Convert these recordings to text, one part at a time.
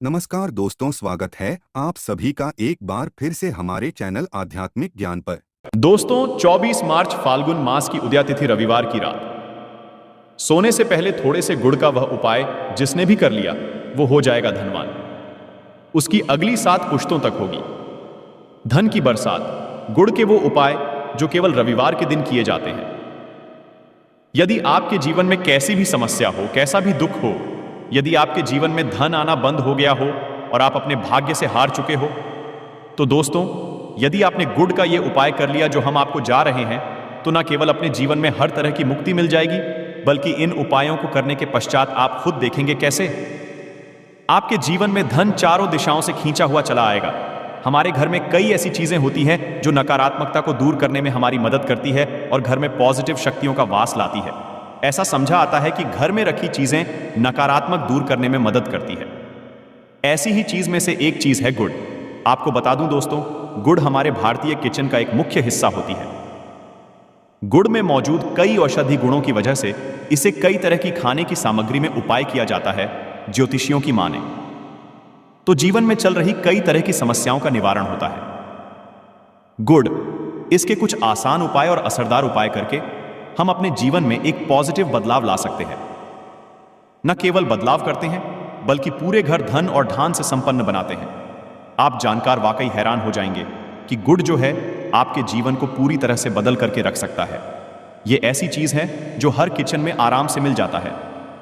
नमस्कार दोस्तों, स्वागत है आप सभी का एक बार फिर से हमारे चैनल आध्यात्मिक ज्ञान पर। दोस्तों 24 मार्च फाल्गुन मास की उदया तिथि रविवार की रात। सोने से पहले थोड़े से गुड़ का वह उपाय जिसने भी कर लिया वो हो जाएगा धनवान। उसकी अगली 7 पुश्तों तक होगी धन की बरसात। गुड़ के वो उपाय जो केवल रविवार के दिन किए जाते हैं। यदि आपके जीवन में कैसी भी समस्या हो, कैसा भी दुख हो, यदि आपके जीवन में धन आना बंद हो गया हो और आप अपने भाग्य से हार चुके हो, तो दोस्तों यदि आपने गुड़ का ये उपाय कर लिया जो हम आपको जा रहे हैं, तो ना केवल अपने जीवन में हर तरह की मुक्ति मिल जाएगी, बल्कि इन उपायों को करने के पश्चात आप खुद देखेंगे कैसे आपके जीवन में धन चारों दिशाओं से खींचा हुआ चला आएगा। हमारे घर में कई ऐसी चीजें होती हैं जो नकारात्मकता को दूर करने में हमारी मदद करती है और घर में पॉजिटिव शक्तियों का वास लाती है। ऐसा समझा आता है कि घर में रखी चीजें नकारात्मक दूर करने में मदद करती है। ऐसी ही चीज में से एक चीज है गुड़। आपको बता दूं दोस्तों, गुड़ हमारे भारतीय किचन का एक मुख्य हिस्सा होती है। गुड़ में मौजूद कई औषधि गुणों की वजह से इसे कई तरह की खाने की सामग्री में उपाय किया जाता है। ज्योतिषियों की माने तो जीवन में चल रही कई तरह की समस्याओं का निवारण होता है। गुड़ इसके कुछ आसान उपाय और असरदार उपाय करके हम अपने जीवन में एक पॉजिटिव बदलाव ला सकते हैं। न केवल बदलाव करते हैं बल्कि पूरे घर धन और धान से संपन्न बनाते हैं। आप जानकर वाकई हैरान हो जाएंगे कि गुड़ जो है आपके जीवन को पूरी तरह से बदल करके रख सकता है। यह ऐसी चीज है जो हर किचन में आराम से मिल जाता है,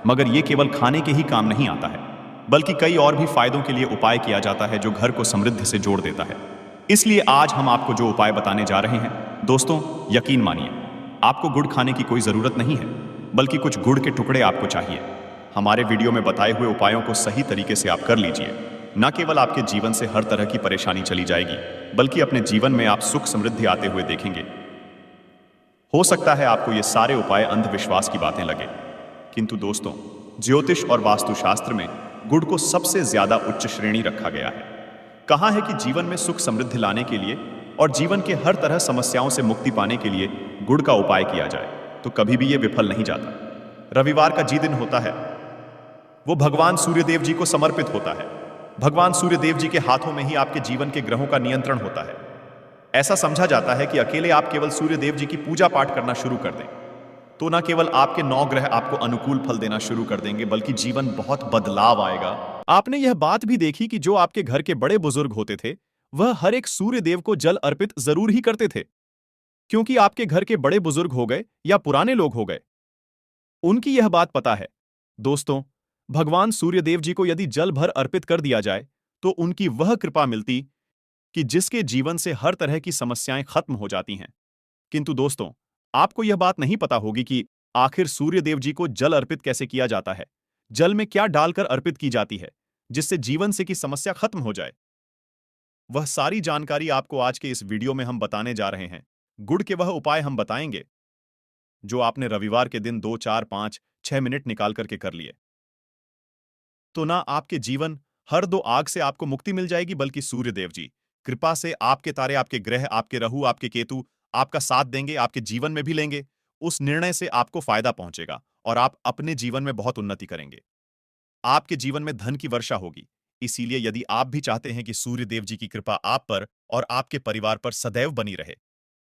मगर यह केवल खाने के ही काम नहीं आता है, बल्कि कई और भी फायदों के लिए उपाय किया जाता है जो घर को समृद्धि से जोड़ देता है। इसलिए आज हम आपको जो उपाय बताने जा रहे हैं दोस्तों, यकीन मानिए आपको गुड़ खाने की कोई जरूरत नहीं है, बल्कि कुछ गुड़ के टुकड़े आपको चाहिए। हमारे वीडियो में बताए हुए उपायों को सही तरीके से आप कर लीजिए। न केवल आपके जीवन से हर तरह की परेशानी चली जाएगी, बल्कि अपने जीवन में आप सुख समृद्धि आते हुए देखेंगे। हो सकता है आपको ये सारे उपाय अंधविश्वास की बातें लगे, किंतु दोस्तों ज्योतिष और वास्तुशास्त्र में गुड़ को सबसे ज्यादा उच्च श्रेणी रखा गया है। कहा है कि जीवन में सुख समृद्धि लाने के लिए और जीवन के हर तरह समस्याओं से मुक्ति पाने के लिए गुड़ का उपाय किया जाए तो कभी भी यह विफल नहीं जाता। रविवार का जी दिन होता है वो भगवान सूर्यदेव जी को समर्पित होता है। भगवान सूर्यदेव जी के हाथों में ही आपके जीवन के ग्रहों का नियंत्रण होता है। ऐसा समझा जाता है कि अकेले आप केवल सूर्यदेव जी की पूजा पाठ करना शुरू कर दें तो न केवल आपके 9 ग्रह आपको अनुकूल फल देना शुरू कर देंगे, बल्कि जीवन बहुत बदलाव आएगा। आपने यह बात भी देखी कि जो आपके घर के बड़े बुजुर्ग होते थे वह हर एक सूर्य देव को जल अर्पित जरूर ही करते थे, क्योंकि आपके घर के बड़े बुजुर्ग हो गए या पुराने लोग हो गए, उनकी यह बात पता है। दोस्तों भगवान सूर्यदेव जी को यदि जल भर अर्पित कर दिया जाए तो उनकी वह कृपा मिलती कि जिसके जीवन से हर तरह की समस्याएं खत्म हो जाती हैं। किंतु दोस्तों आपको यह बात नहीं पता होगी कि आखिर सूर्यदेव जी को जल अर्पित कैसे किया जाता है। जल में क्या डालकर अर्पित की जाती है जिससे जीवन से की समस्या खत्म हो जाए। वह सारी जानकारी आपको आज के इस वीडियो में हम बताने जा रहे हैं। गुड़ के वह उपाय हम बताएंगे जो आपने रविवार के दिन 2, 4, 5, 6 मिनट निकाल करके कर लिए तो ना आपके जीवन हर दो आग से आपको मुक्ति मिल जाएगी, बल्कि सूर्यदेव जी कृपा से आपके तारे, आपके ग्रह, आपके राहु, आपके केतु आपका साथ देंगे, आपके जीवन में भी लेंगे। उस निर्णय से आपको फायदा पहुंचेगा और आप अपने जीवन में बहुत उन्नति करेंगे। आपके जीवन में धन की वर्षा होगी। इसीलिए यदि आप भी चाहते हैं कि सूर्यदेव जी की कृपा आप पर और आपके परिवार पर सदैव बनी रहे,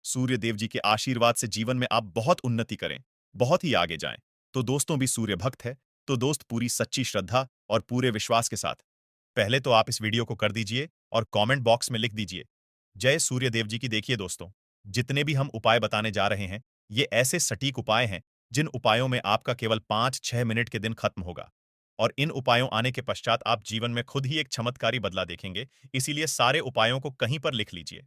सूर्यदेव जी के आशीर्वाद से जीवन में आप बहुत उन्नति करें, बहुत ही आगे जाएं, तो दोस्तों भी सूर्य भक्त है, तो दोस्त पूरी सच्ची श्रद्धा और पूरे विश्वास के साथ पहले तो आप इस वीडियो को कर दीजिए और कमेंट बॉक्स में लिख दीजिए जय सूर्यदेव जी की। देखिए दोस्तों, जितने भी हम उपाय बताने जा रहे हैं ये ऐसे सटीक उपाय हैं जिन उपायों में आपका केवल 5-6 मिनट के दिन खत्म होगा और इन उपायों आने के पश्चात आप जीवन में खुद ही एक चमत्कारी बदला देखेंगे। इसीलिए सारे उपायों को कहीं पर लिख लीजिए।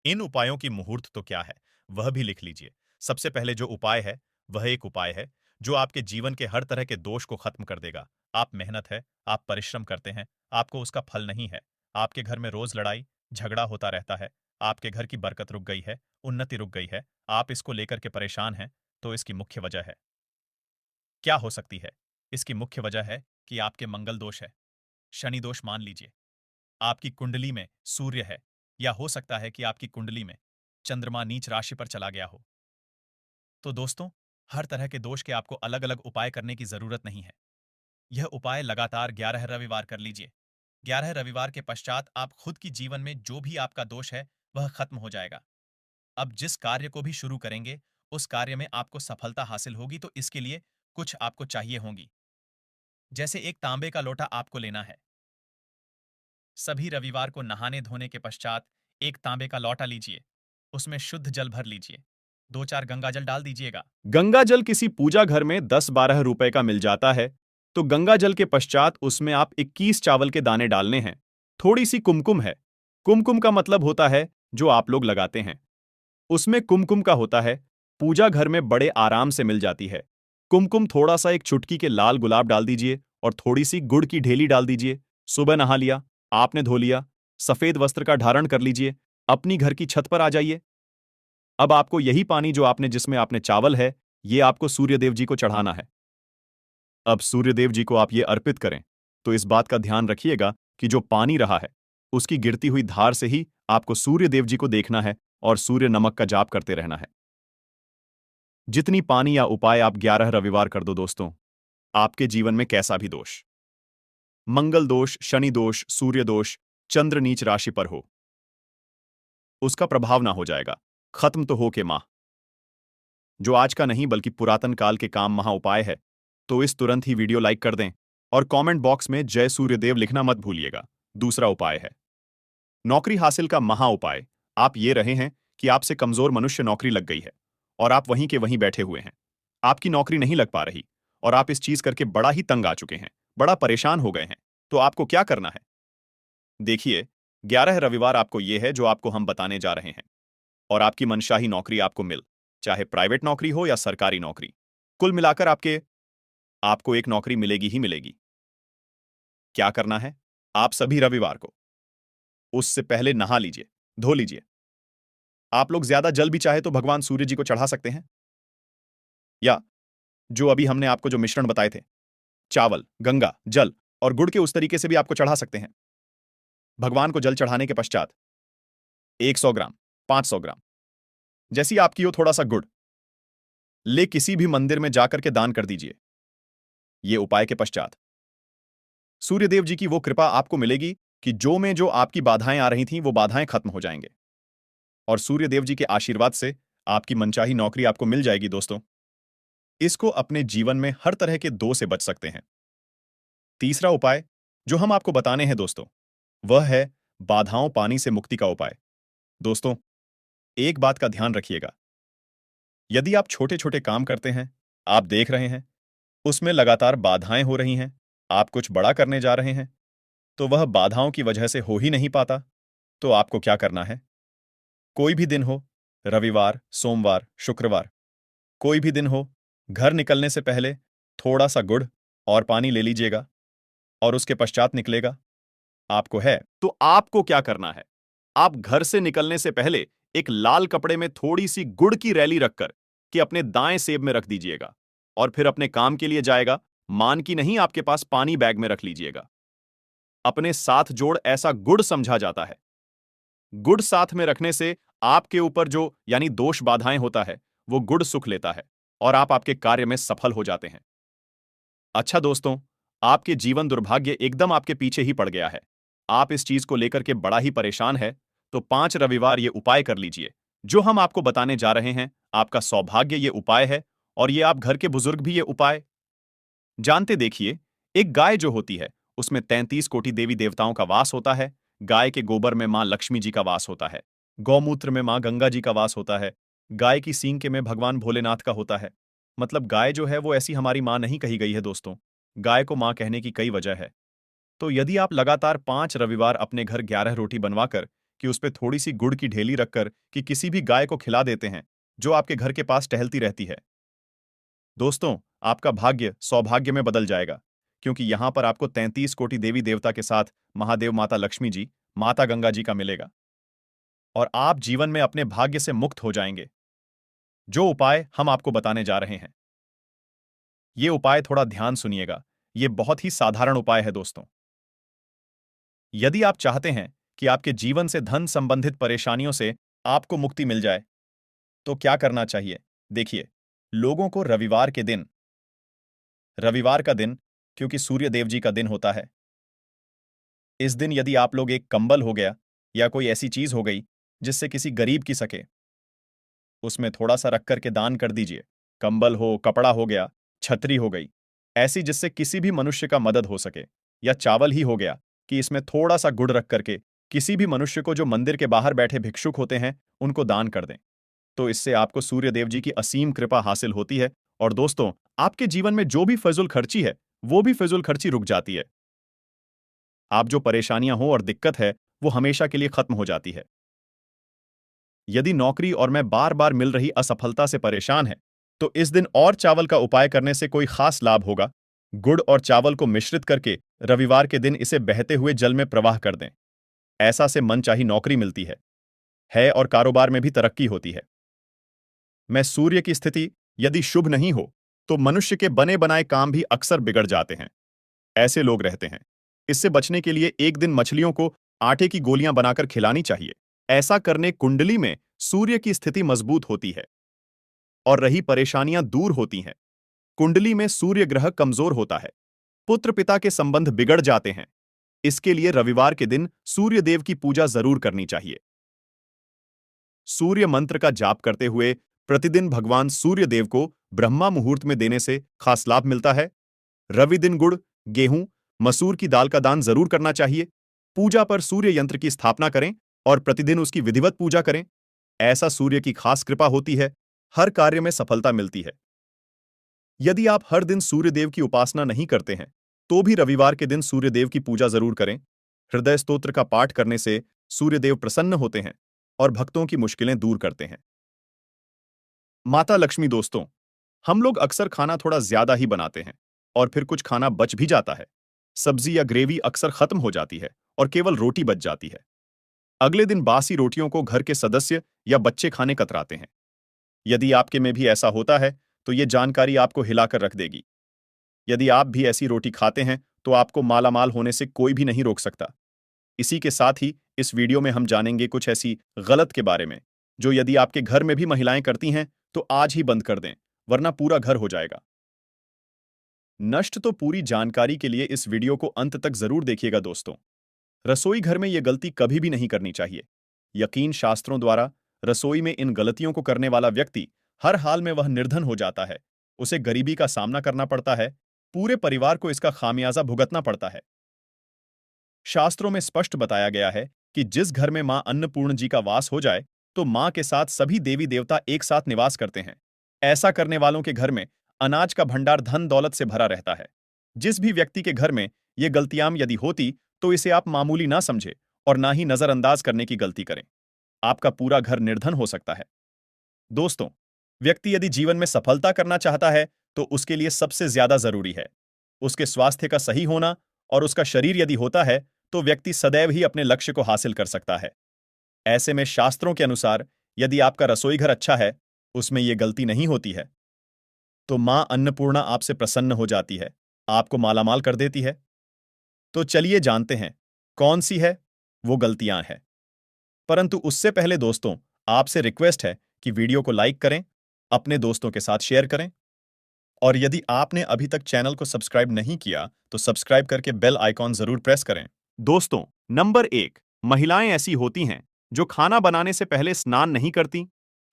इन उपायों की मुहूर्त तो क्या है वह भी लिख लीजिए। सबसे पहले जो उपाय है वह एक उपाय है जो आपके जीवन के हर तरह के दोष को खत्म कर देगा। आप मेहनत है, आप परिश्रम करते हैं, आपको उसका फल नहीं है, आपके घर में रोज लड़ाई झगड़ा होता रहता है, आपके घर की बरकत रुक गई है, उन्नति रुक गई है, आप इसको लेकर के परेशान हैं, तो इसकी मुख्य वजह है क्या हो सकती है? इसकी मुख्य वजह है कि आपके मंगल दोष है, शनि दोष मान लीजिए। आपकी कुंडली में सूर्य है, या हो सकता है कि आपकी कुंडली में चंद्रमा नीच राशि पर चला गया हो। तो दोस्तों हर तरह के दोष के आपको अलग अलग उपाय करने की जरूरत नहीं है। यह उपाय लगातार 11 रविवार कर लीजिए। 11 रविवार के पश्चात आप खुद की जीवन में जो भी आपका दोष है, वह खत्म हो जाएगा। अब जिस कार्य को भी शुरू करेंगे, उस कार्य में आपको सफलता हासिल होगी, तो इसके लिए कुछ आपको चाहिए होंगी। जैसे एक तांबे का लोटा आपको लेना है। सभी रविवार को नहाने धोने के पश्चात एक तांबे का लोटा लीजिए। उसमें शुद्ध जल भर लीजिए। 2-4 गंगा जल डाल दीजिएगा। गंगा जल किसी पूजा घर में 10-12 रुपए का मिल जाता है। तो गंगा जल के पश्चात उसमें आप 21 चावल के दाने डालने हैं। थोड़ी सी कुमकुम है। कुमकुम का मतलब होता है जो आप लोग लगाते हैं। उसमें कुमकुम का होता है, पूजा घर में बड़े आराम से मिल जाती है। कुमकुम थोड़ा सा एक चुटकी के लाल गुलाब डाल दीजिए और थोड़ी सी गुड़ की ढेली डाल दीजिए। सुबह नहा लिया, आपने धो लिया, सफेद वस्त्र का धारण कर लीजिए, अपनी घर की छत पर आ जाइए। अब आपको यही पानी जो आपने जिसमें आपने चावल है, ये आपको सूर्यदेव जी को चढ़ाना है। अब सूर्यदेव जी को आप ये अर्पित करें, तो इस बात का ध्यान रखिएगा कि जो पानी रहा है, उसकी गिरती हुई धार से ही आपको सूर्यदेव जी को देखना है और सूर्य नमक का जाप करते रहना है। जितनी पानी या उपाय आप 11 रविवार कर दो दोस्तों, आपके जीवन में कैसा भी दोष, मंगल दोष, शनि दोष, सूर्य दोष, चंद्र नीच राशि पर हो, उसका प्रभाव ना हो जाएगा। खत्म तो हो के माह, जो आज का नहीं बल्कि पुरातन काल के काम महा उपाय है, तो इस तुरंत ही वीडियो लाइक कर दें और कमेंट बॉक्स में जय सूर्यदेव लिखना मत भूलिएगा। दूसरा उपाय है नौकरी हासिल का महा उपाय। आप ये रहे हैं कि आपसे कमजोर मनुष्य नौकरी लग गई है और आप वहीं के वहीं बैठे हुए हैं। आपकी नौकरी नहीं लग पा रही और आप इस चीज करके बड़ा ही तंग आ चुके हैं, बड़ा परेशान हो गए हैं। तो आपको क्या करना है? देखिए, 11 रविवार आपको ये है जो आपको हम बताने जा रहे हैं और आपकी मनशाही नौकरी आपको मिल, चाहे प्राइवेट नौकरी हो या सरकारी नौकरी, कुल मिलाकर आपको एक नौकरी मिलेगी ही मिलेगी। क्या करना है? आप सभी रविवार को उससे पहले नहा लीजिए, धो लीजिए। आप लोग ज्यादा जल भी चाहे तो भगवान सूर्य जी को चढ़ा सकते हैं, या जो अभी हमने आपको जो मिश्रण बताए थे, चावल, गंगा जल और गुड़ के, उस तरीके से भी आपको चढ़ा सकते हैं। भगवान को जल चढ़ाने के पश्चात 100 ग्राम, 500 ग्राम, जैसी आपकी हो, थोड़ा सा गुड़ ले किसी भी मंदिर में जाकर के दान कर दीजिए। ये उपाय के पश्चात सूर्यदेव जी की वो कृपा आपको मिलेगी कि जो आपकी बाधाएं आ रही थीं, वो बाधाएं खत्म हो जाएंगे और सूर्यदेव जी के आशीर्वाद से आपकी मनचाही नौकरी आपको मिल जाएगी दोस्तों। इसको अपने जीवन में हर तरह के दो से बच सकते हैं। तीसरा उपाय जो हम आपको बताने हैं दोस्तों, वह है बाधाओं पानी से मुक्ति का उपाय। दोस्तों, एक बात का ध्यान रखिएगा, यदि आप छोटे छोटे काम करते हैं, आप देख रहे हैं, उसमें लगातार बाधाएं हो रही हैं, आप कुछ बड़ा करने जा रहे हैं, तो वह बाधाओं की वजह से हो ही नहीं पाता, तो आपको क्या करना है? कोई भी दिन हो, रविवार, सोमवार, शुक्रवार, कोई भी दिन हो, घर निकलने से पहले थोड़ा सा गुड़ और पानी ले लीजिएगा और उसके पश्चात निकलेगा। आपको है तो आपको क्या करना है? आप घर से निकलने से पहले एक लाल कपड़े में थोड़ी सी गुड़ की रैली रखकर कि अपने दाएं सेब में रख दीजिएगा और फिर अपने काम के लिए जाएगा, मान की नहीं, आपके पास पानी बैग में रख लीजिएगा। अपने साथ जोड़ ऐसा गुड़ समझा जाता है। गुड़ साथ में रखने से आपके ऊपर जो यानी दोष बाधाएं होता है, वो गुड़ सुख लेता है और आप आपके कार्य में सफल हो जाते हैं। अच्छा दोस्तों, आपके जीवन दुर्भाग्य एकदम आपके पीछे ही पड़ गया है, आप इस चीज को लेकर के बड़ा ही परेशान है, तो 5 रविवार ये उपाय कर लीजिए जो हम आपको बताने जा रहे हैं। आपका सौभाग्य ये उपाय है और ये आप घर के बुजुर्ग भी ये उपाय जानते। देखिए, एक गाय जो होती है, उसमें 33 कोटि देवी देवताओं का वास होता है। गाय के गोबर में मां लक्ष्मी जी का वास होता है, गौमूत्र में मां गंगा जी का वास होता है, गाय की सींग के में भगवान भोलेनाथ का होता है। मतलब गाय जो है वो ऐसी हमारी मां नहीं कही गई है दोस्तों, गाय को मां कहने की कई वजह है। तो यदि आप लगातार 5 रविवार अपने घर 11 रोटी बनवाकर कि उस पे थोड़ी सी गुड़ की ढेली रखकर कि किसी भी गाय को खिला देते हैं जो आपके घर के पास टहलती रहती है, दोस्तों, आपका भाग्य सौभाग्य में बदल जाएगा, क्योंकि यहां पर आपको 33 कोटि देवी देवता के साथ महादेव, माता लक्ष्मी जी, माता गंगा जी का मिलेगा और आप जीवन में अपने भाग्य से मुक्त हो जाएंगे। जो उपाय हम आपको बताने जा रहे हैं, ये उपाय थोड़ा ध्यान सुनिएगा, ये बहुत ही साधारण उपाय है दोस्तों। यदि आप चाहते हैं कि आपके जीवन से धन संबंधित परेशानियों से आपको मुक्ति मिल जाए, तो क्या करना चाहिए? देखिए, लोगों को रविवार का दिन क्योंकि सूर्य देव जी का दिन होता है। इस दिन यदि आप लोग एक कंबल हो गया या कोई ऐसी चीज हो गई जिससे किसी गरीब की सके, उसमें थोड़ा सा रख करके दान कर दीजिए। कंबल हो, कपड़ा हो गया, छतरी हो गई, ऐसी जिससे किसी भी मनुष्य का मदद हो सके। या चावल ही हो गया कि इसमें थोड़ा सा गुड़ रख करके किसी भी मनुष्य को जो मंदिर के बाहर बैठे भिक्षुक होते हैं उनको दान कर दें। तो इससे आपको सूर्य देव जी की असीम कृपा हासिल होती है। और दोस्तों, आपके जीवन में जो भी फिजूल खर्ची है वो भी फिजूल खर्ची रुक जाती है। आप जो परेशानियां हो और दिक्कत है वो हमेशा के लिए खत्म हो जाती है। यदि नौकरी और में बार बार मिल रही असफलता से परेशान है तो इस दिन और चावल का उपाय करने से कोई खास लाभ होगा। गुड़ और चावल को मिश्रित करके रविवार के दिन इसे बहते हुए जल में प्रवाह कर दें। ऐसा से मनचाही नौकरी मिलती है और कारोबार में भी तरक्की होती है। मैं सूर्य की स्थिति यदि शुभ नहीं हो तो मनुष्य के बने बनाए काम भी अक्सर बिगड़ जाते हैं। ऐसे लोग रहते हैं। इससे बचने के लिए एक दिन मछलियों को आटे की गोलियां बनाकर खिलानी चाहिए। ऐसा करने कुंडली में सूर्य की स्थिति मजबूत होती है और रही परेशानियां दूर होती हैं। कुंडली में सूर्य ग्रह कमजोर होता है, पुत्र पिता के संबंध बिगड़ जाते हैं। इसके लिए रविवार के दिन सूर्य देव की पूजा जरूर करनी चाहिए। सूर्य मंत्र का जाप करते हुए प्रतिदिन भगवान सूर्य देव को ब्रह्मा मुहूर्त में देने से खास लाभ मिलता है। रवि दिन गुड़, गेहूं, मसूर की दाल का दान जरूर करना चाहिए। पूजा पर सूर्य यंत्र की स्थापना करें और प्रतिदिन उसकी विधिवत पूजा करें। ऐसा सूर्य की खास कृपा होती है, हर कार्य में सफलता मिलती है। यदि आप हर दिन सूर्य देव की उपासना नहीं करते हैं तो भी रविवार के दिन सूर्य देव की पूजा जरूर करें। हृदय स्तोत्र का पाठ करने से सूर्य देव प्रसन्न होते हैं और भक्तों की मुश्किलें दूर करते हैं। माता लक्ष्मी दोस्तों, हम लोग अक्सर खाना थोड़ा ज्यादा ही बनाते हैं और फिर कुछ खाना बच भी जाता है। सब्जी या ग्रेवी अक्सर खत्म हो जाती है और केवल रोटी बच जाती है। अगले दिन बासी रोटियों को घर के सदस्य या बच्चे खाने कतराते हैं। यदि आपके में भी ऐसा होता है तो ये जानकारी आपको हिलाकर रख देगी। यदि आप भी ऐसी रोटी खाते हैं तो आपको मालामाल होने से कोई भी नहीं रोक सकता। इसी के साथ ही इस वीडियो में हम जानेंगे कुछ ऐसी गलत के बारे में जो यदि आपके घर में भी महिलाएं करती हैं तो आज ही बंद कर दें, वरना पूरा घर हो जाएगा नष्ट। तो पूरी जानकारी के लिए इस वीडियो को अंत तक जरूर देखिएगा दोस्तों। रसोई घर में यह गलती कभी भी नहीं करनी चाहिए। यकीन शास्त्रों द्वारा रसोई में इन गलतियों को करने वाला व्यक्ति हर हाल में वह निर्धन हो जाता है, उसे गरीबी का सामना करना पड़ता है, पूरे परिवार को इसका खामियाजा भुगतना पड़ता है। शास्त्रों में स्पष्ट बताया गया है कि जिस घर में मां अन्नपूर्ण जी का वास हो जाए तो मां के साथ सभी देवी देवता एक साथ निवास करते हैं। ऐसा करने वालों के घर में अनाज का भंडार धन दौलत से भरा रहता है। जिस भी व्यक्ति के घर में ये गलतियां यदि होती तो इसे आप मामूली ना समझे और ना ही नजरअंदाज करने की गलती करें। आपका पूरा घर निर्धन हो सकता है। दोस्तों, व्यक्ति यदि जीवन में सफलता करना चाहता है तो उसके लिए सबसे ज्यादा जरूरी है उसके स्वास्थ्य का सही होना, और उसका शरीर यदि होता है तो व्यक्ति सदैव ही अपने लक्ष्य को हासिल कर सकता है। ऐसे में शास्त्रों के अनुसार यदि आपका रसोई घर अच्छा है, उसमें यह गलती नहीं होती है, तो मां अन्नपूर्णा आपसे प्रसन्न हो जाती है, आपको मालामाल कर देती है। तो चलिए जानते हैं कौन सी है वो गलतियां हैं। परंतु उससे पहले दोस्तों, आपसे रिक्वेस्ट है कि वीडियो को लाइक करें, अपने दोस्तों के साथ शेयर करें, और यदि आपने अभी तक चैनल को सब्सक्राइब नहीं किया तो सब्सक्राइब करके बेल आइकॉन जरूर प्रेस करें। दोस्तों, नंबर 1, महिलाएं ऐसी होती हैं जो खाना बनाने से पहले स्नान नहीं करती,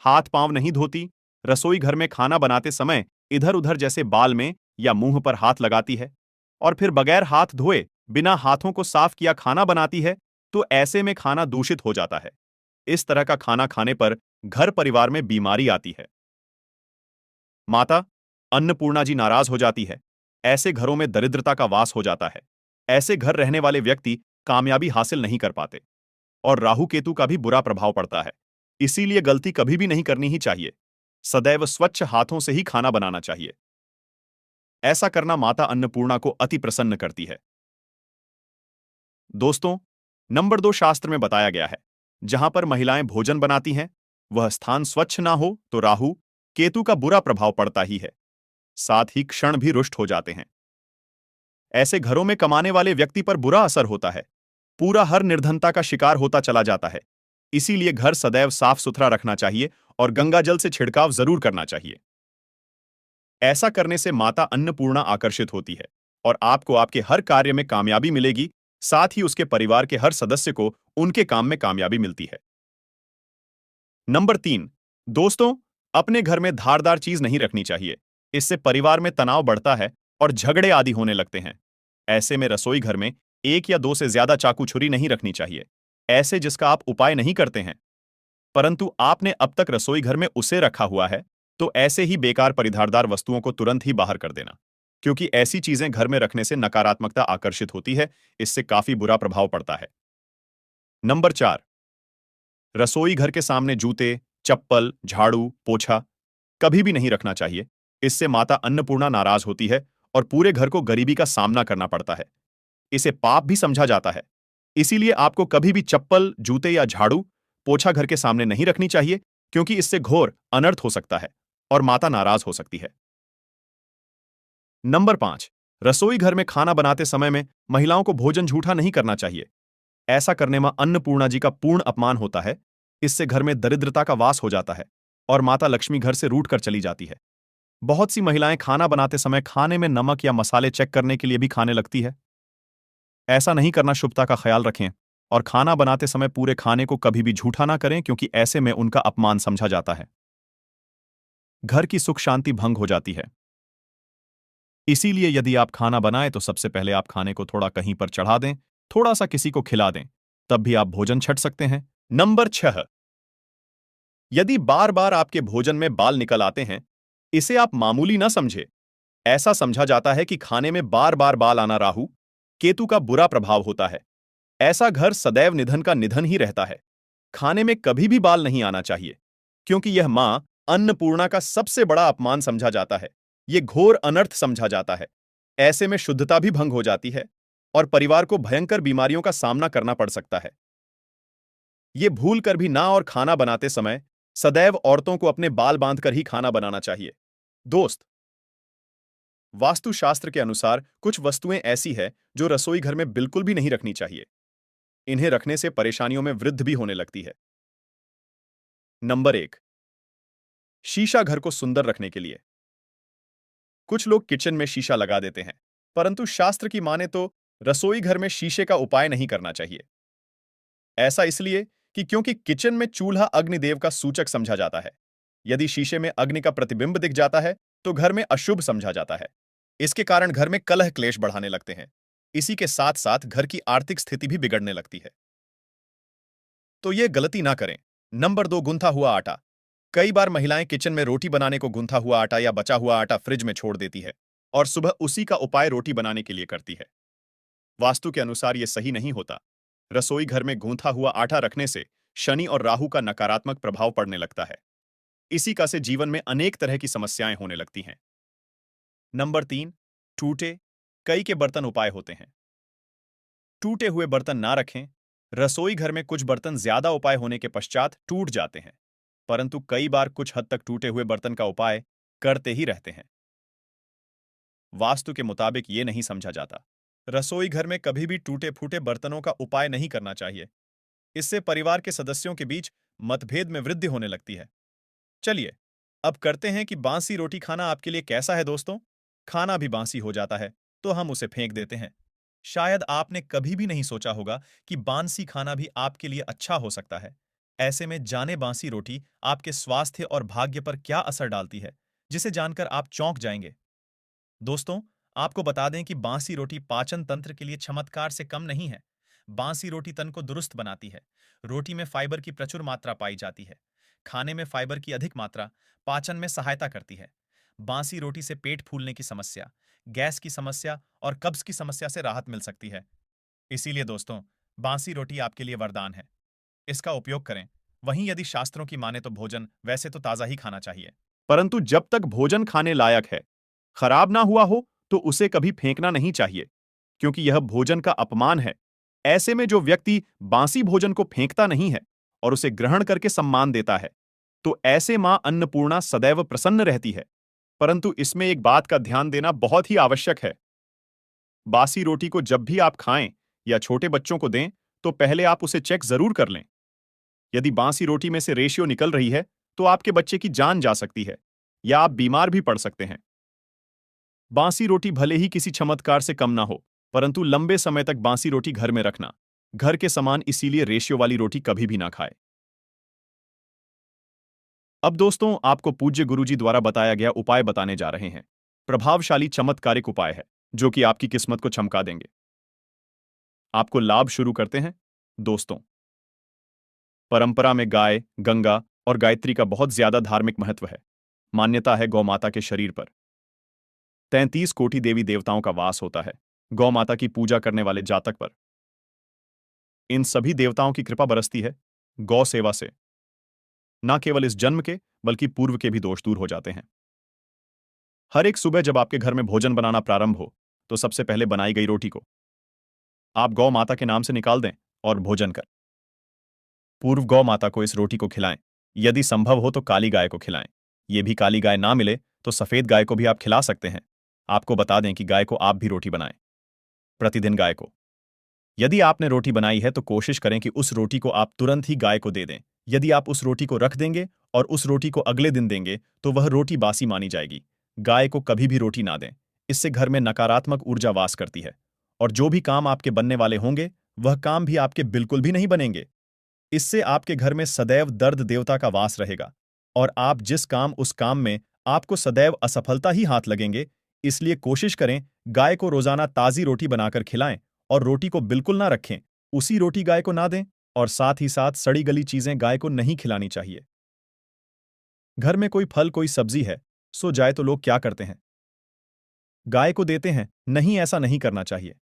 हाथ पांव नहीं धोती, रसोई घर में खाना बनाते समय इधर उधर जैसे बाल में या मुंह पर हाथ लगाती है और फिर बगैर हाथ धोए बिना हाथों को साफ किया खाना बनाती है। तो ऐसे में खाना दूषित हो जाता है। इस तरह का खाना खाने पर घर परिवार में बीमारी आती है। माता अन्नपूर्णा जी नाराज हो जाती है। ऐसे घरों में दरिद्रता का वास हो जाता है। ऐसे घर रहने वाले व्यक्ति कामयाबी हासिल नहीं कर पाते और राहु केतु का भी बुरा प्रभाव पड़ता है। इसीलिए गलती कभी भी नहीं करनी ही चाहिए। सदैव स्वच्छ हाथों से ही खाना बनाना चाहिए। ऐसा करना माता अन्नपूर्णा को अति प्रसन्न करती है। दोस्तों, नंबर 2, शास्त्र में बताया गया है जहां पर महिलाएं भोजन बनाती हैं वह स्थान स्वच्छ ना हो तो राहु केतु का बुरा प्रभाव पड़ता ही है, साथ ही क्षण भी रुष्ट हो जाते हैं। ऐसे घरों में कमाने वाले व्यक्ति पर बुरा असर होता है। पूरा हर निर्धनता का शिकार होता चला जाता है। इसीलिए घर सदैव साफ सुथरा रखना चाहिए और गंगा जल से छिड़काव जरूर करना चाहिए। ऐसा करने से माता अन्नपूर्णा आकर्षित होती है और आपको आपके हर कार्य में कामयाबी मिलेगी, साथ ही उसके परिवार के हर सदस्य को उनके काम में कामयाबी मिलती है। नंबर 3, दोस्तों, अपने घर में धारदार चीज नहीं रखनी चाहिए। इससे परिवार में तनाव बढ़ता है और झगड़े आदि होने लगते हैं। ऐसे में रसोई घर में एक या दो से ज्यादा चाकू छुरी नहीं रखनी चाहिए, ऐसे जिसका आप उपाय नहीं करते हैं, परंतु आपने अब तक रसोई घर में उसे रखा हुआ है, तो ऐसे ही बेकार परिधारदार वस्तुओं को तुरंत ही बाहर कर देना, क्योंकि ऐसी चीजें घर में रखने से नकारात्मकता आकर्षित होती है, इससे काफी बुरा प्रभाव पड़ता है। नंबर 4, रसोई घर के सामने जूते, चप्पल, झाड़ू, पोछा कभी भी नहीं रखना चाहिए। इससे माता अन्नपूर्णा नाराज होती है और पूरे घर को गरीबी का सामना करना पड़ता है। इसे पाप भी समझा जाता है। इसीलिए आपको कभी भी चप्पल, जूते या झाड़ू, पोछा घर के सामने नहीं रखनी चाहिए, क्योंकि इससे घोर अनर्थ हो सकता है और माता नाराज हो सकती है। नंबर 5, रसोई घर में खाना बनाते समय में महिलाओं को भोजन झूठा नहीं करना चाहिए। ऐसा करने में अन्नपूर्णा जी का पूर्ण अपमान होता है। इससे घर में दरिद्रता का वास हो जाता है और माता लक्ष्मी घर से रूठ कर चली जाती है। बहुत सी महिलाएं खाना बनाते समय खाने में नमक या मसाले चेक करने के लिए भी खाने लगती है। ऐसा नहीं करना, शुभता का ख्याल रखें और खाना बनाते समय पूरे खाने को कभी भी झूठा ना करें, क्योंकि ऐसे में उनका अपमान समझा जाता है। घर की सुख शांति भंग हो जाती है। इसीलिए यदि आप खाना बनाएं तो सबसे पहले आप खाने को थोड़ा कहीं पर चढ़ा दें, थोड़ा सा किसी को खिला दें, तब भी आप भोजन छंट सकते हैं। नंबर 6, यदि बार बार आपके भोजन में बाल निकल आते हैं, इसे आप मामूली ना समझे। ऐसा समझा जाता है कि खाने में बार बार बाल आना राहु, केतु का बुरा प्रभाव होता है। ऐसा घर सदैव निधन का निधन ही रहता है। खाने में कभी भी बाल नहीं आना चाहिए, क्योंकि यह मां अन्नपूर्णा का सबसे बड़ा अपमान समझा जाता है। यह घोर अनर्थ समझा जाता है। ऐसे में शुद्धता भी भंग हो जाती है और परिवार को भयंकर बीमारियों का सामना करना पड़ सकता है। यह भूल कर भी ना, और खाना बनाते समय सदैव औरतों को अपने बाल बांधकर ही खाना बनाना चाहिए। दोस्त, वास्तुशास्त्र के अनुसार कुछ वस्तुएं ऐसी है जो रसोई घर में बिल्कुल भी नहीं रखनी चाहिए। इन्हें रखने से परेशानियों में वृद्धि भी होने लगती है। नंबर 1, शीशा घर को सुंदर रखने के लिए। कुछ लोग किचन में शीशा लगा देते हैं, परंतु शास्त्र की माने तो रसोई घर में शीशे का उपाय नहीं करना चाहिए। ऐसा इसलिए कि क्योंकि किचन में चूल्हा अग्निदेव का सूचक समझा जाता है। यदि शीशे में अग्नि का प्रतिबिंब दिख जाता है तो घर में अशुभ समझा जाता है। इसके कारण घर में कलह क्लेश बढ़ाने लगते हैं। इसी के साथ साथ घर की आर्थिक स्थिति भी बिगड़ने लगती है। तो ये गलती ना करें। नंबर 2, गुंथा हुआ आटा। कई बार महिलाएं किचन में रोटी बनाने को गुंथा हुआ आटा या बचा हुआ आटा फ्रिज में छोड़ देती है और सुबह उसी का उपाय रोटी बनाने के लिए करती है। वास्तु के अनुसार यह सही नहीं होता। रसोई घर में गूंथा हुआ आटा रखने से शनि और राहु का नकारात्मक प्रभाव पड़ने लगता है। इसी का से जीवन में अनेक तरह की समस्याएं होने लगती हैं। नंबर 3, टूटे कई के बर्तन उपाय होते हैं। टूटे हुए बर्तन ना रखें। रसोई घर में कुछ बर्तन ज्यादा उपाय होने के पश्चात टूट जाते हैं, परंतु कई बार कुछ हद तक टूटे हुए बर्तन का उपाय करते ही रहते हैं। वास्तु के मुताबिक ये नहीं समझा जाता। रसोई घर में कभी भी टूटे फूटे बर्तनों का उपाय नहीं करना चाहिए। इससे परिवार के सदस्यों के बीच मतभेद में वृद्धि होने लगती है। चलिए, अब करते हैं कि बासी रोटी खाना आपके लिए कैसा है दोस्तों? खाना भी बासी हो जाता है तो हम उसे फेंक देते हैं। शायद आपने कभी भी नहीं सोचा होगा कि बासी खाना भी आपके लिए अच्छा हो सकता है। ऐसे में जाने बासी रोटी आपके स्वास्थ्य और भाग्य पर क्या असर डालती है, जिसे जानकर आप चौंक जाएंगे। दोस्तों, आपको बता दें कि बासी रोटी पाचन तंत्र के लिए चमत्कार से कम नहीं है। बासी रोटी तन को दुरुस्त बनाती है। रोटी में फाइबर की प्रचुर मात्रा पाई जाती है। खाने में फाइबर की अधिक मात्रा पाचन में सहायता करती है। बासी रोटी से पेट फूलने की समस्या, गैस की समस्या और कब्ज की समस्या से राहत मिल सकती है। इसीलिए दोस्तों, बासी रोटी आपके लिए वरदान है। इसका उपयोग करें। वहीं यदि शास्त्रों की माने तो भोजन वैसे तो ताजा ही खाना चाहिए, परंतु जब तक भोजन खाने लायक है, खराब ना हुआ हो, तो उसे कभी फेंकना नहीं चाहिए, क्योंकि यह भोजन का अपमान है। ऐसे में जो व्यक्ति बासी भोजन को फेंकता नहीं है और उसे ग्रहण करके सम्मान देता है, तो ऐसे मां अन्नपूर्णा सदैव प्रसन्न रहती है। परंतु इसमें एक बात का ध्यान देना बहुत ही आवश्यक है। बासी रोटी को जब भी आप खाएं या छोटे बच्चों को दें, तो पहले आप उसे चेक जरूर कर लें। यदि बासी रोटी में से रेशियो निकल रही है, तो आपके बच्चे की जान जा सकती है या आप बीमार भी पड़ सकते हैं। बासी रोटी भले ही किसी चमत्कार से कम ना हो, परंतु लंबे समय तक बासी रोटी घर में रखना घर के समान, इसीलिए रेशियो वाली रोटी कभी भी ना खाए। अब दोस्तों, आपको पूज्य गुरुजी द्वारा बताया गया उपाय बताने जा रहे हैं। प्रभावशाली चमत्कारिक उपाय है जो कि आपकी किस्मत को चमका देंगे। आपको लाभ शुरू करते हैं। दोस्तों, परंपरा में गाय, गंगा और गायत्री का बहुत ज्यादा धार्मिक महत्व है। मान्यता है गौ माता के शरीर पर 33 कोटि देवी देवताओं का वास होता है। गौ माता की पूजा करने वाले जातक पर इन सभी देवताओं की कृपा बरसती है। गौ सेवा से न केवल इस जन्म के बल्कि पूर्व के भी दोष दूर हो जाते हैं। हर एक सुबह जब आपके घर में भोजन बनाना प्रारंभ हो, तो सबसे पहले बनाई गई रोटी को आप गौ माता के नाम से निकाल दें और भोजन कर पूर्व गौ माता को इस रोटी को खिलाएं। यदि संभव हो तो काली गाय को खिलाएं। ये भी काली गाय ना मिले तो सफेद गाय को भी आप खिला सकते हैं। आपको बता दें कि गाय को आप भी रोटी बनाएं। प्रतिदिन गाय को यदि आपने रोटी बनाई है तो कोशिश करें कि उस रोटी को आप तुरंत ही गाय को दे दें। यदि आप उस रोटी को रख देंगे और उस रोटी को अगले दिन देंगे तो वह रोटी बासी मानी जाएगी। गाय को कभी भी रोटी ना दें। इससे घर में नकारात्मक ऊर्जा वास करती है और जो भी काम आपके बनने वाले होंगे वह काम भी आपके बिल्कुल भी नहीं बनेंगे। इससे आपके घर में सदैव दर्द देवता का वास रहेगा और आप जिस काम उस काम में आपको सदैव असफलता ही हाथ लगेंगे। इसलिए कोशिश करें गाय को रोजाना ताजी रोटी बनाकर खिलाएं और रोटी को बिल्कुल ना रखें। उसी रोटी गाय को ना दें और साथ ही साथ सड़ी गली चीजें गाय को नहीं खिलानी चाहिए। घर में कोई फल कोई सब्जी है, सो जाए तो लोग क्या करते हैं? गाय को देते हैं। नहीं, ऐसा नहीं करना चाहिए।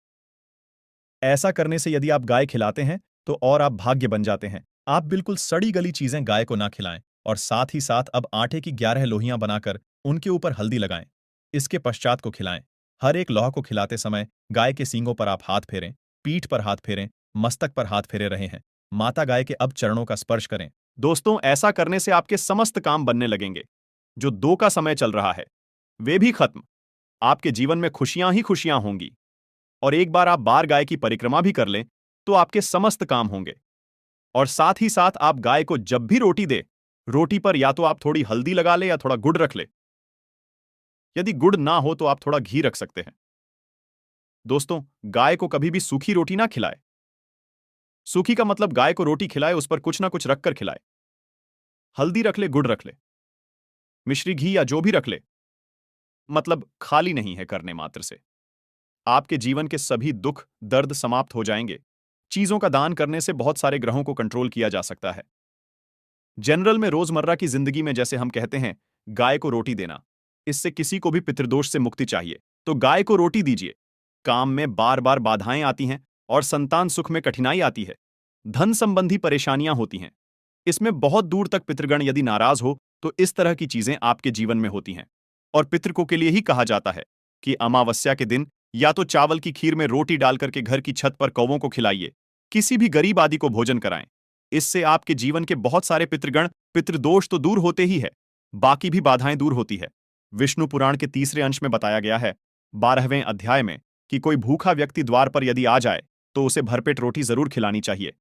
ऐसा करने से यदि आप गाय खिलाते हैं तो और आप भाग्य बन जाते हैं। आप बिल्कुल सड़ी गली चीजें गाय को ना खिलाएं और साथ ही साथ अब आटे की 11 लोहियां बनाकर उनके ऊपर हल्दी लगाएं। इसके पश्चात को खिलाएं। हर एक लोहा को खिलाते समय गाय के सींगों पर आप हाथ फेरें, पीठ पर हाथ फेरें, मस्तक पर हाथ फेरे रहे हैं। माता गाय के अब चरणों का स्पर्श करें। दोस्तों, ऐसा करने से आपके समस्त काम बनने लगेंगे। जो दो का समय चल रहा है वे भी खत्म। आपके जीवन में खुशियां ही खुशियां होंगी और एक बार आप बार गाय की परिक्रमा भी कर लें तो आपके समस्त काम होंगे। और साथ ही साथ आप गाय को जब भी रोटी दे, रोटी पर या तो आप थोड़ी हल्दी लगा ले या थोड़ा गुड़ रख ले। यदि गुड़ ना हो तो आप थोड़ा घी रख सकते हैं। दोस्तों, गाय को कभी भी सूखी रोटी ना खिलाए। सूखी का मतलब गाय को रोटी खिलाए, उस पर कुछ ना कुछ रखकर खिलाए। हल्दी रख ले, गुड़ रख ले, मिश्री घी या जो भी रख ले, मतलब खाली नहीं है करने मात्र से। आपके जीवन के सभी दुख दर्द समाप्त हो जाएंगे। चीजों का दान करने से बहुत सारे ग्रहों को कंट्रोल किया जा सकता है। जनरल में रोजमर्रा की जिंदगी में जैसे हम कहते हैं गाय को रोटी देना, इससे किसी को भी पितृदोष से मुक्ति चाहिए तो गाय को रोटी दीजिए। काम में बार बार बाधाएं आती हैं और संतान सुख में कठिनाई आती है, धन संबंधी परेशानियां होती हैं, इसमें बहुत दूर तक पितृगण यदि नाराज हो तो इस तरह की चीजें आपके जीवन में होती हैं। और पितृ के लिए ही कहा जाता है कि अमावस्या के दिन या तो चावल की खीर में रोटी डालकर के घर की छत पर कौवों को खिलाइए, किसी भी गरीब आदि को भोजन कराएं। इससे आपके जीवन के बहुत सारे पितृगण पितृदोष तो दूर होते ही है, बाकी भी बाधाएं दूर होती है। विष्णु पुराण के तीसरे अंश में बताया गया है 12वें अध्याय में कि कोई भूखा व्यक्ति द्वार पर यदि आ जाए तो उसे भरपेट रोटी जरूर खिलानी चाहिए।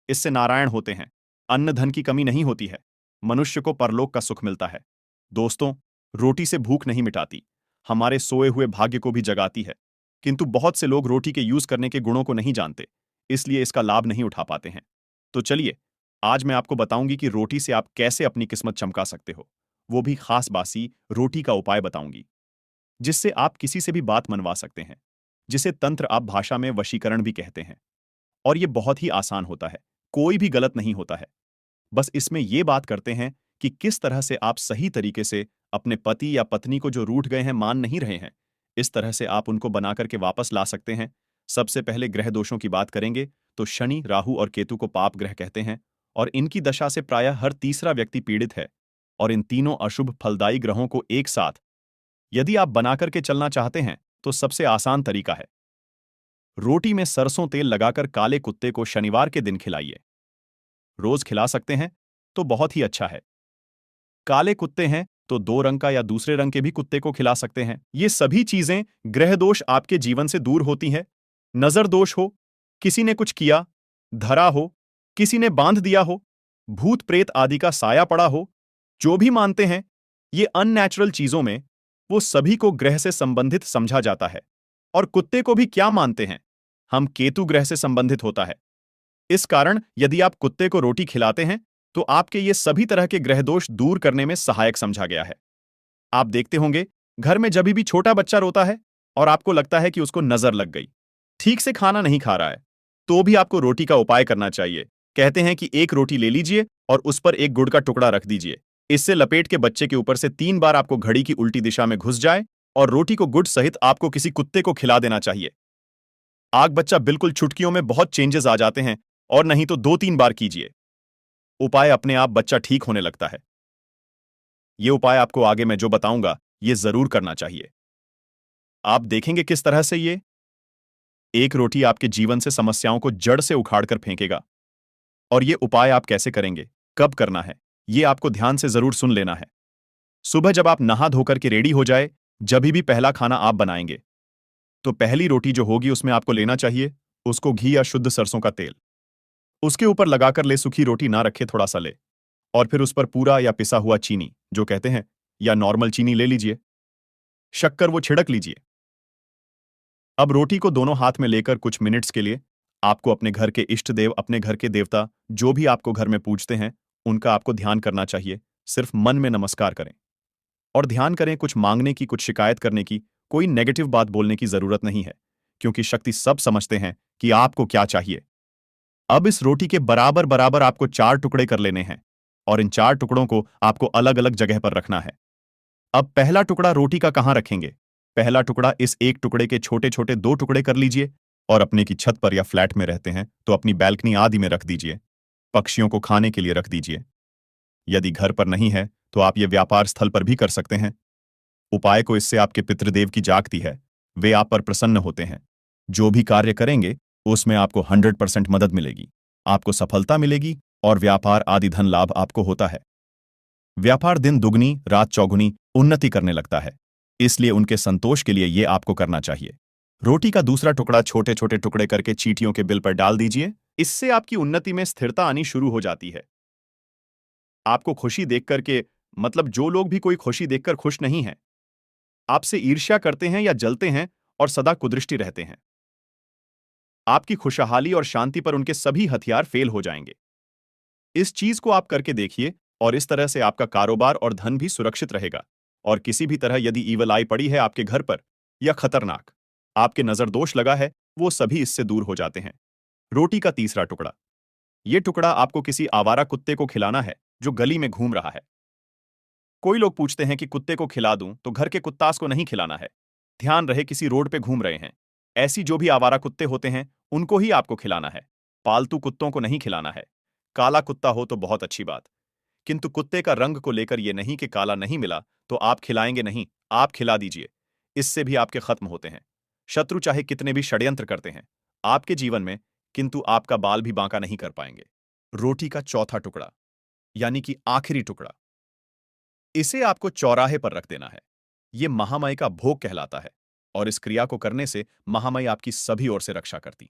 इससे नारायण होते हैं, अन्न धन की कमी नहीं होती है, मनुष्य को परलोक का सुख मिलता है। दोस्तों, रोटी से भूख नहीं मिटाती, हमारे सोए हुए भाग्य को भी जगाती है। किंतु बहुत से लोग रोटी के यूज करने के गुणों को नहीं जानते, इसलिए इसका लाभ नहीं उठा पाते हैं। तो चलिए, आज मैं आपको बताऊंगी कि रोटी से आप कैसे अपनी किस्मत चमका सकते हो। वो भी खास बासी रोटी का उपाय बताऊंगी जिससे आप किसी से भी बात मनवा सकते हैं, जिसे तंत्र आप भाषा में वशीकरण भी कहते हैं। और ये बहुत ही आसान होता है, कोई भी गलत नहीं होता है। बस इसमें ये बात करते हैं कि किस तरह से आप सही तरीके से अपने पति या पत्नी को जो रूठ गए हैं, मान नहीं रहे हैं, इस तरह से आप उनको बना करके वापस ला सकते हैं। सबसे पहले ग्रह दोषों की बात करेंगे तो शनि, राहु और केतु को पाप ग्रह कहते हैं और इनकी दशा से प्रायः हर तीसरा व्यक्ति पीड़ित है। और इन तीनों अशुभ फलदायी ग्रहों को एक साथ यदि आप बना करके चलना चाहते हैं तो सबसे आसान तरीका है रोटी में सरसों तेल लगाकर काले कुत्ते को शनिवार के दिन खिलाइए। रोज खिला सकते हैं तो बहुत ही अच्छा है। काले कुत्ते हैं तो 2 रंग का या दूसरे रंग के भी कुत्ते को खिला सकते हैं। ये सभी चीजें ग्रह दोष आपके जीवन से दूर होती हैं। नजर दोष हो, किसी ने कुछ किया, धरा हो, किसी ने बांध दिया हो, भूत प्रेत आदि का साया पड़ा हो, जो भी मानते हैं, ये अननेचुरल चीजों में वो सभी को ग्रह से संबंधित समझा जाता है। और कुत्ते को भी क्या मानते हैं? हम केतु ग्रह से संबंधित होता है। इस कारण यदि आप कुत्ते को रोटी खिलाते हैं तो आपके ये सभी तरह के ग्रह दोष दूर करने में सहायक समझा गया है। आप देखते होंगे घर में जब भी छोटा बच्चा रोता है और आपको लगता है कि उसको नजर लग गई, ठीक से खाना नहीं खा रहा है, तो भी आपको रोटी का उपाय करना चाहिए। कहते हैं कि एक रोटी ले लीजिए और उस पर एक गुड़ का टुकड़ा रख दीजिए। इससे लपेट के बच्चे के ऊपर से 3 बार आपको घड़ी की उल्टी दिशा में घुस जाए और रोटी को गुड़ सहित आपको किसी कुत्ते को खिला देना चाहिए। आग बच्चा बिल्कुल चुटकियों में बहुत चेंजेस आ जाते हैं। और नहीं तो 2-3 बार कीजिए, उपाय अपने आप बच्चा ठीक होने लगता है। ये उपाय आपको आगे मैं जो बताऊंगा ये जरूर करना चाहिए। आप देखेंगे किस तरह से ये एक रोटी आपके जीवन से समस्याओं को जड़ से उखाड़ कर फेंकेगा। और ये उपाय आप कैसे करेंगे, कब करना है, ये आपको ध्यान से जरूर सुन लेना है। सुबह जब आप नहा धोकर के रेडी हो जाए, जब भी पहला खाना आप बनाएंगे, तो पहली रोटी जो होगी उसमें आपको लेना चाहिए उसको घी या शुद्ध सरसों का तेल। उसके ऊपर लगाकर ले, सूखी रोटी ना रखे, थोड़ा सा ले। और फिर उस पर पूरा या पिसा हुआ चीनी जो कहते हैं, या नॉर्मल चीनी ले लीजिए, शक्कर वो छिड़क लीजिए। अब रोटी को दोनों हाथ में लेकर कुछ मिनट्स के लिए आपको अपने घर के इष्ट देव, अपने घर के देवता जो भी आपको घर में पूजते हैं, उनका आपको ध्यान करना चाहिए। सिर्फ मन में नमस्कार करें और ध्यान करें। कुछ मांगने की, कुछ शिकायत करने की, कोई नेगेटिव बात बोलने की जरूरत नहीं है, क्योंकि शक्ति सब समझते हैं कि आपको क्या चाहिए। अब इस रोटी के बराबर बराबर आपको 4 टुकड़े कर लेने हैं और इन 4 टुकड़ों को आपको अलग अलग जगह पर रखना है। अब पहला टुकड़ा रोटी का कहां रखेंगे? पहला टुकड़ा इस एक टुकड़े के छोटे छोटे 2 टुकड़े कर लीजिए और अपने की छत पर या फ्लैट में रहते हैं तो अपनी बैल्कनी आदि में रख दीजिए। पक्षियों को खाने के लिए रख दीजिए। यदि घर पर नहीं है तो आप ये व्यापार स्थल पर भी कर सकते हैं। उपाय को इससे आपके पितृदेव की जागती है, वे आप पर प्रसन्न होते हैं। जो भी कार्य करेंगे उसमें आपको 100% मदद मिलेगी, आपको सफलता मिलेगी और व्यापार आदि धन लाभ आपको होता है। व्यापार दिन दुगनी रात चौगुनी उन्नति करने लगता है, इसलिए उनके संतोष के लिए ये आपको करना चाहिए। रोटी का दूसरा टुकड़ा छोटे छोटे टुकड़े करके चींटियों के बिल पर डाल दीजिए। इससे आपकी उन्नति में स्थिरता आनी शुरू हो जाती है। आपको खुशी देख करके, मतलब जो लोग भी कोई खुशी देखकर खुश नहीं हैं, आपसे ईर्ष्या करते हैं या जलते हैं और सदा कुदृष्टि रहते हैं, आपकी खुशहाली और शांति पर उनके सभी हथियार फेल हो जाएंगे। इस चीज को आप करके देखिए और इस तरह से आपका कारोबार और धन भी सुरक्षित रहेगा। और किसी भी तरह यदि ईवल आई पड़ी है आपके घर पर या खतरनाक आपके नजर दोष लगा है, वो सभी इससे दूर हो जाते हैं। रोटी का तीसरा टुकड़ा, ये टुकड़ा आपको किसी आवारा कुत्ते को खिलाना है जो गली में घूम रहा है। कोई लोग पूछते हैं कि कुत्ते को खिला दूं तो घर के कुत्तास को नहीं खिलाना है। ध्यान रहे किसी रोड पे घूम रहे हैं, ऐसी जो भी आवारा कुत्ते होते हैं उनको ही आपको खिलाना है, पालतू कुत्तों को नहीं खिलाना है। काला कुत्ता हो तो बहुत अच्छी बात, किंतु कुत्ते का रंग को लेकर यह नहीं कि काला नहीं मिला तो आप खिलाएंगे नहीं, आप खिला दीजिए। इससे भी आपके खत्म होते हैं शत्रु, चाहे कितने भी षड्यंत्र करते हैं आपके जीवन में, किंतु आपका बाल भी बांका नहीं कर पाएंगे। रोटी का चौथा टुकड़ा, यानी कि आखिरी टुकड़ा, इसे आपको चौराहे पर रख देना है। यह महामाई का भोग कहलाता है और इस क्रिया को करने से महामाई आपकी सभी ओर से रक्षा करती।